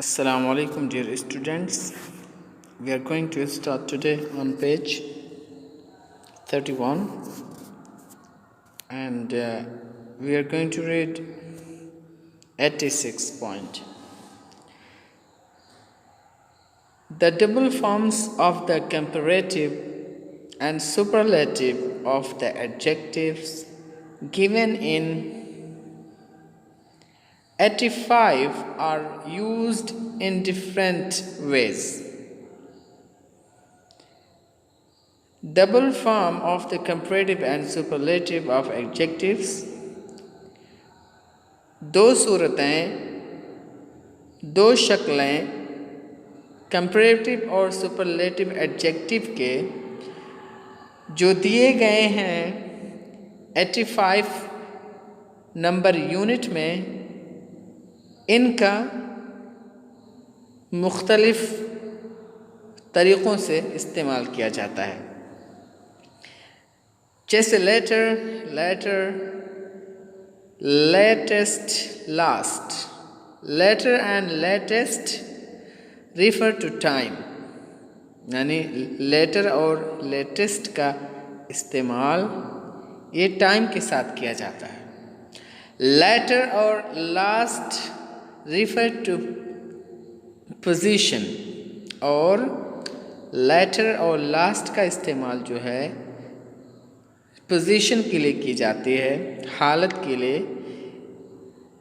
Assalamu alaikum, dear students. We are going to start today on page 31 and we are going to read 86 point. The double forms of the comparative and superlative of the adjectives given in 85 are used in different ways. Double form of the comparative and superlative of adjectives दो सूरतें, दो शक्लें comparative और superlative adjective के जो दिए गए हैं 85 number unit में, इनका मुख्तलिफ तरीक़ों से इस्तेमाल किया जाता है। जैसे later, latest, last. Later and latest refer to time, यानी लेटर और लेटेस्ट का इस्तेमाल ये टाइम के साथ किया जाता है। लेटर और लास्ट रिफ़र टू पोजीशन, और लेटर और लास्ट का इस्तेमाल जो है पोजीशन के लिए की जाती है, हालत के लिए,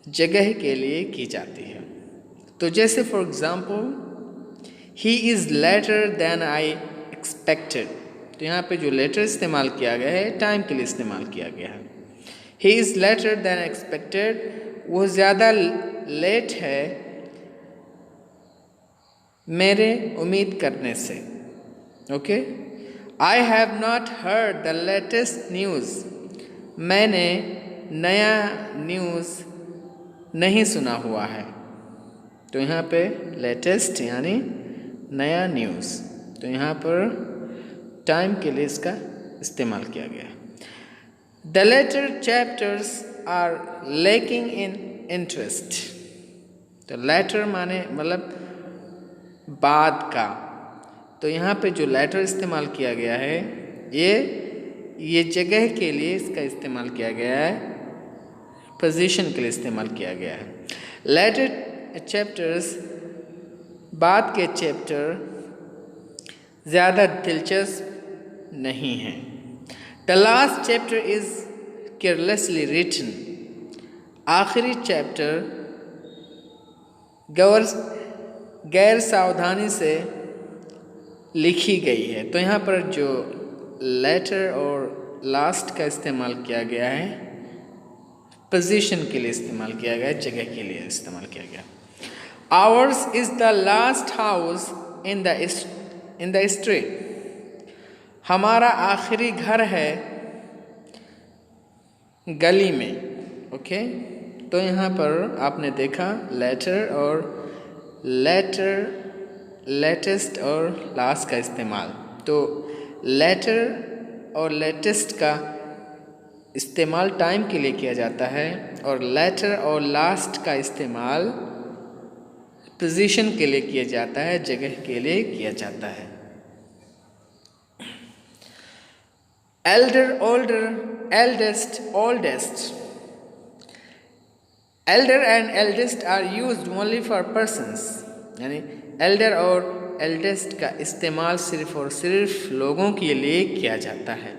जगह के लिए की जाती है। तो जैसे for example he is later than I expected, तो यहाँ पे जो लेटर इस्तेमाल किया गया है टाइम के लिए इस्तेमाल किया गया है। He is later than expected, वो ज़्यादा लेट है मेरे उम्मीद करने से। Okay, I have not heard the latest news, मैंने नया न्यूज़ नहीं सुना हुआ है। तो यहाँ पे लेटेस्ट यानी नया न्यूज़, तो यहाँ पर टाइम के लिए इसका इस्तेमाल किया गया है। The later chapters are lacking in interest, तो later माने मतलब बाद का, तो यहाँ पे जो लेटर इस्तेमाल किया गया है ये जगह के लिए इसका इस्तेमाल किया गया है, पोजीशन के लिए इस्तेमाल किया गया है। लेटर चैप्टर्स, बाद के चैप्टर ज़्यादा दिलचस्प नहीं हैं। The last chapter is carelessly written, आखिरी चैप्टर गैर सावधानी से लिखी गई है। तो यहाँ पर जो लेटर और लास्ट का इस्तेमाल किया गया है पोजीशन के लिए इस्तेमाल किया गया है, जगह के लिए इस्तेमाल किया गया। Ours is the last house in the street, हमारा आखिरी घर है गली में। ओके, तो यहाँ पर आपने देखा लेटर और लेटेस्ट और लास्ट का इस्तेमाल। तो लेटर और लेटेस्ट का इस्तेमाल टाइम के लिए किया जाता है, और लेटर और लास्ट का इस्तेमाल पोजीशन के लिए किया जाता है, जगह के लिए किया जाता है। Elder, older, eldest, oldest. Elder and eldest are used only for persons, यानी elder और eldest का इस्तेमाल सिर्फ और सिर्फ लोगों के लिए किया जाता है।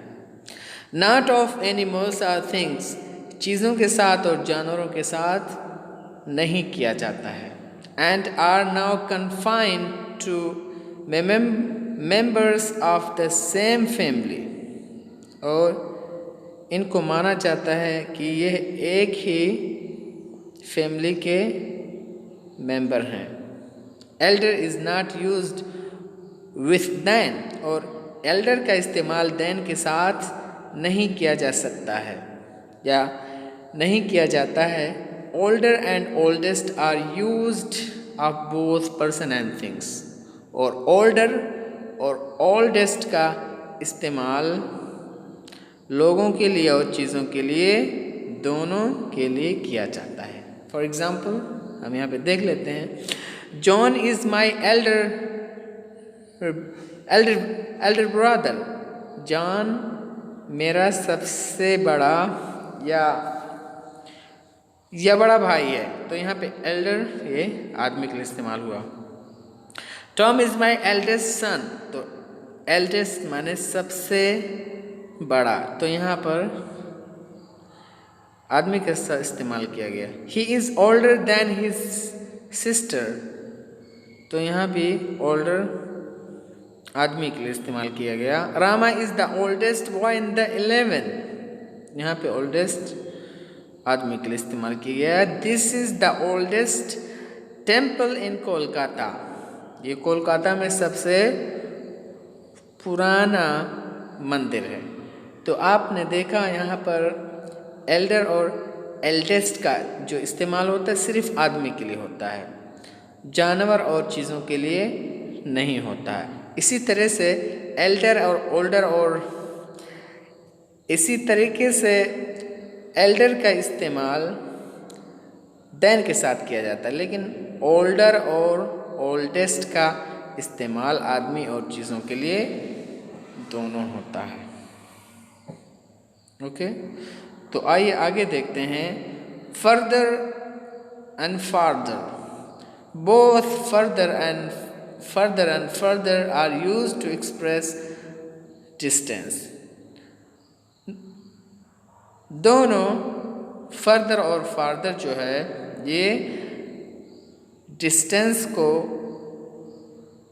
Not of animals or things, चीज़ों के साथ और जानवरों के साथ नहीं किया जाता है। And are now confined to members of the same family, और इनको माना जाता है कि यह एक ही फैमिली के मेंबर हैं। Elder is not used with than, और एल्डर का इस्तेमाल दैन के साथ नहीं किया जा सकता है या नहीं किया जाता है। Older and oldest are used of both person and things, और ओल्डर और ओल्डेस्ट का इस्तेमाल लोगों के लिए और चीज़ों के लिए, दोनों के लिए किया जाता है। फॉर एग्ज़ाम्पल हम यहाँ पे देख लेते हैं, John is my elder brother. John मेरा सबसे बड़ा या बड़ा भाई है। तो यहाँ पे एल्डर ये आदमी के लिए इस्तेमाल हुआ। Tom is my eldest son. तो एल्डेस्ट माने सबसे बड़ा, तो यहाँ पर आदमी का इस्तेमाल किया गया। He is older than his sister. तो यहाँ भी ओल्डर आदमी के लिए इस्तेमाल किया गया। Rama is the oldest boy in the 11। यहाँ पे ओल्डेस्ट आदमी के लिए इस्तेमाल किया गया। This is the oldest temple in Kolkata. ये कोलकाता में सबसे पुराना मंदिर है। तो आपने देखा यहाँ पर एल्डर और एल्डेस्ट का जो इस्तेमाल होता है सिर्फ आदमी के लिए होता है, जानवर और चीज़ों के लिए नहीं होता है। इसी तरह से एल्डर और ओल्डर, और इसी तरीके से एल्डर का इस्तेमाल देन के साथ किया जाता है, लेकिन ओल्डर और ओल्डेस्ट का इस्तेमाल आदमी और चीज़ों के लिए दोनों होता है। ओके, तो आइए आगे देखते हैं। Further and farther. Both further and further are used to express distance. दोनों फर्दर और फार्दर जो है ये डिस्टेंस को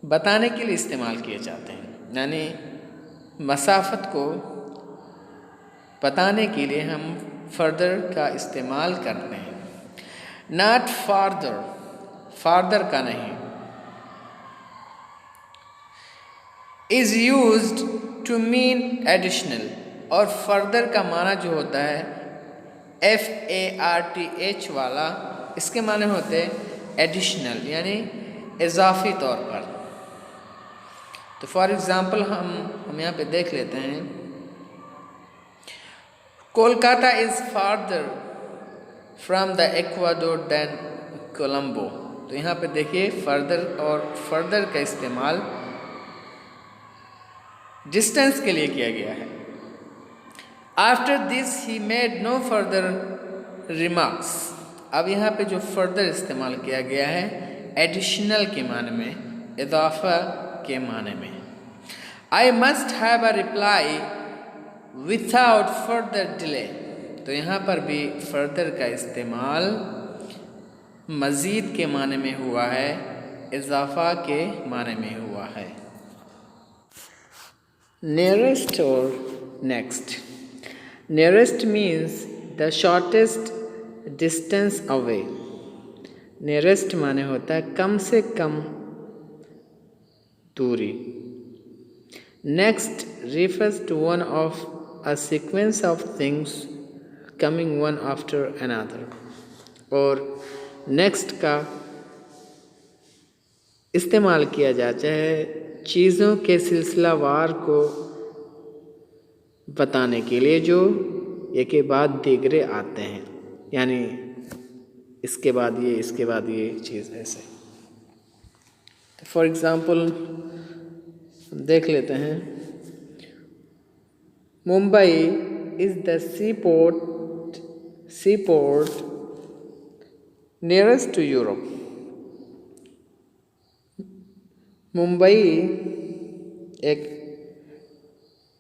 बताने के लिए इस्तेमाल किए जाते हैं, यानी मसाफत को बताने के लिए हम फर्दर का इस्तेमाल करते हैं। नॉट फार्दर, फार्दर का नहीं। Is used to mean additional, और फर्दर का माना जो होता है FARTH वाला, इसके माने होते हैं एडिशनल, यानी इजाफी तौर पर। तो फॉर एग्ज़ाम्पल हम यहाँ पे देख लेते हैं। Kolkata is farther from the equator than Colombo. तो यहाँ पे देखिए फर्दर और फर्दर का इस्तेमाल डिस्टेंस के लिए किया गया है। After this he made no further remarks. अब यहाँ पे जो फर्दर इस्तेमाल किया गया है एडिशनल के माने में, इजाफा के माने में। I must have a reply without further delay. तो यहाँ पर भी फर्दर का इस्तेमाल मज़ीद के माने में हुआ है, इजाफा के माने में हुआ है। नियरेस्ट और next. Nearest means the shortest distance away. Nearest माने होता है कम से कम दूरी। Next refers to one of a sequence of things coming one after another। और next का इस्तेमाल किया जाता है चीज़ों के सिलसिलावार को बताने के लिए जो एक के बाद दीगरे आते हैं, यानी इसके बाद ये, इसके बाद ये चीज़ ऐसे। फॉर एग्ज़ाम्पल देख लेते हैं। Mumbai is the seaport nearest to Europe. Mumbai एक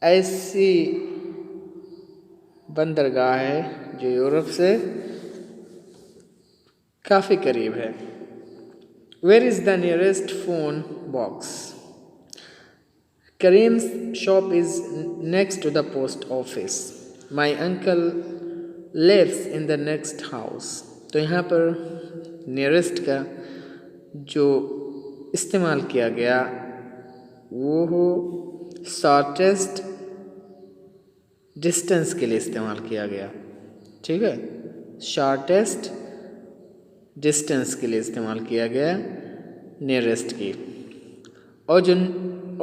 ऐसी बंदरगाह है जो यूरोप से काफ़ी करीब है। Where is the nearest phone box. Karim's shop is next to the post office. My uncle lives in the next house। तो यहाँ पर nearest का जो इस्तेमाल किया गया वो हो शॉर्टेस्ट डिस्टेंस के लिए इस्तेमाल किया गया। ठीक है, शॉर्टेस्ट डिस्टेंस के लिए इस्तेमाल किया गया नियरेस्ट की। और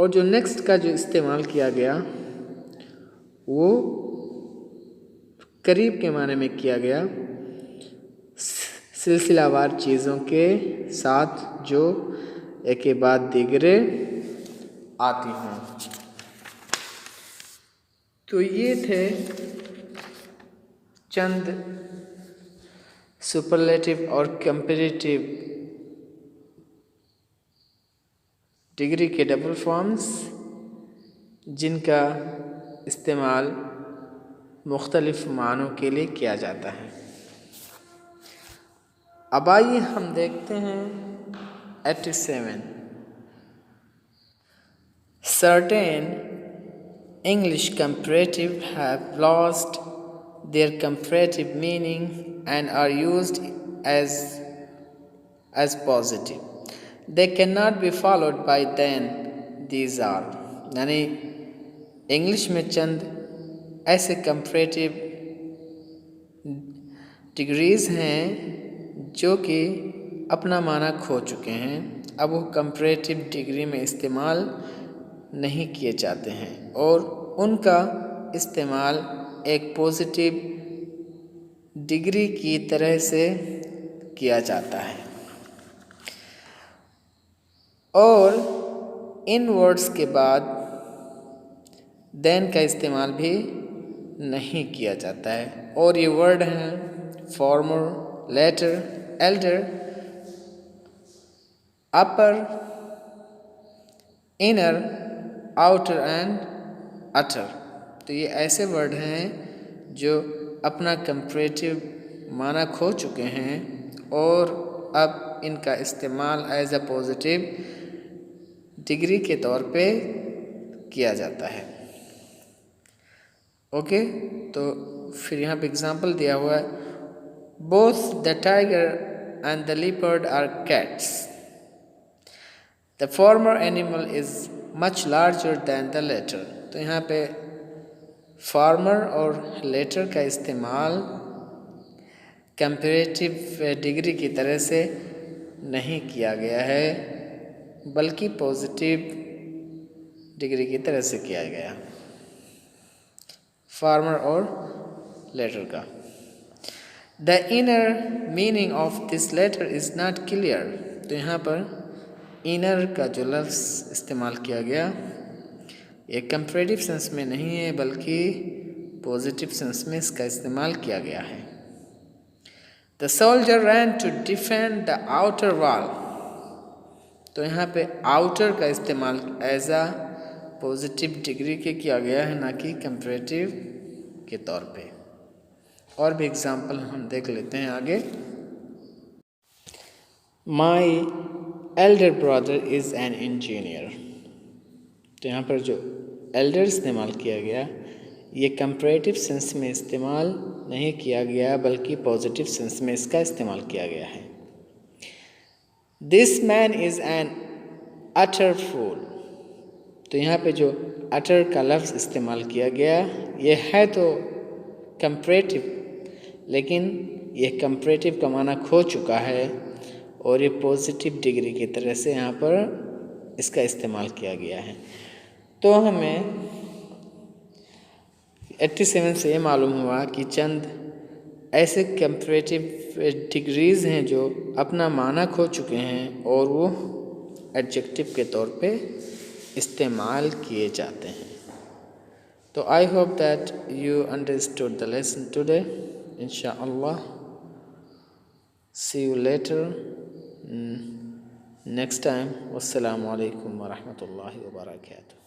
जो नेक्स्ट का जो इस्तेमाल किया गया वो करीब के माने में किया गया। सिलसिलावार चीज़ों के साथ जो एक के बाद दीगरे आती हों। तो ये थे चंद सुपरलेटिव और कंपैरेटिव डिग्री के डबल फॉर्म्स जिनका इस्तेमाल मुख्तलिफ मानों के लिए किया जाता है। अब आइए हम देखते हैं 87। Certain English comparative have lost their comparative meaning and are used as positive. They cannot be followed by then. These are यानी इंग्लिश में चंद ऐसे कंपैरेटिव डिग्रीज़ हैं जो कि अपना माना खो चुके हैं। अब वो कंपैरेटिव डिग्री में इस्तेमाल नहीं किए जाते हैं और उनका इस्तेमाल एक पॉजिटिव डिग्री की तरह से किया जाता है और इन वर्ड्स के बाद देन का इस्तेमाल भी नहीं किया जाता है। और ये वर्ड हैं former, latter, elder, upper, inner, outer and utter. तो ये ऐसे वर्ड हैं जो अपना कंपैरेटिव माना खो चुके हैं और अब इनका इस्तेमाल एज अ पॉजिटिव डिग्री के तौर पे किया जाता है। ओके, तो फिर यहाँ पे एग्जांपल दिया हुआ है, both the tiger and the leopard are cats. The former animal is much larger than the latter. तो यहाँ पे फार्मर और लेटर का इस्तेमाल कंपैरेटिव डिग्री की तरह से नहीं किया गया है बल्कि पॉजिटिव डिग्री की तरह से किया गया, फार्मर और लेटर का। The inner meaning of this letter is not clear. तो यहाँ पर इनर का जो लफ्ज़ इस्तेमाल किया गया ये कंपैरेटिव सेंस में नहीं है बल्कि पॉजिटिव सेंस में इसका इस्तेमाल किया गया है। The soldier ran to defend the outer wall. तो यहाँ पे आउटर का इस्तेमाल एज आ पॉजिटिव डिग्री के किया गया है, ना कि कंपैरेटिव के तौर पे। और भी एग्जाम्पल हम देख लेते हैं आगे। My elder brother is an engineer. तो यहाँ पर जो एल्डर इस्तेमाल किया गया ये कंपैरेटिव सेंस में इस्तेमाल नहीं किया गया बल्कि पॉजिटिव सेंस में इसका इस्तेमाल किया गया है। This man is an utter fool. तो यहाँ पे जो अटर का लफ्ज़ इस्तेमाल किया गया ये है तो कंपैरेटिव, लेकिन ये कंपैरेटिव का माना खो चुका है और ये पॉजिटिव डिग्री की तरह से यहाँ पर इसका इस्तेमाल किया गया है। तो हमें 87 से ये मालूम हुआ कि चंद ऐसे कंपैरेटिव डिग्रीज़ हैं जो अपना माना खो चुके हैं और वो एडजेक्टिव के तौर पे इस्तेमाल किए जाते हैं। तो I hope that you understood the lesson today. इंशाअल्लाह सी यू लेटर नेक्स्ट टाइम। वस्सलामु अलैकुम वरहमतुल्लाहि वबरकातुहू।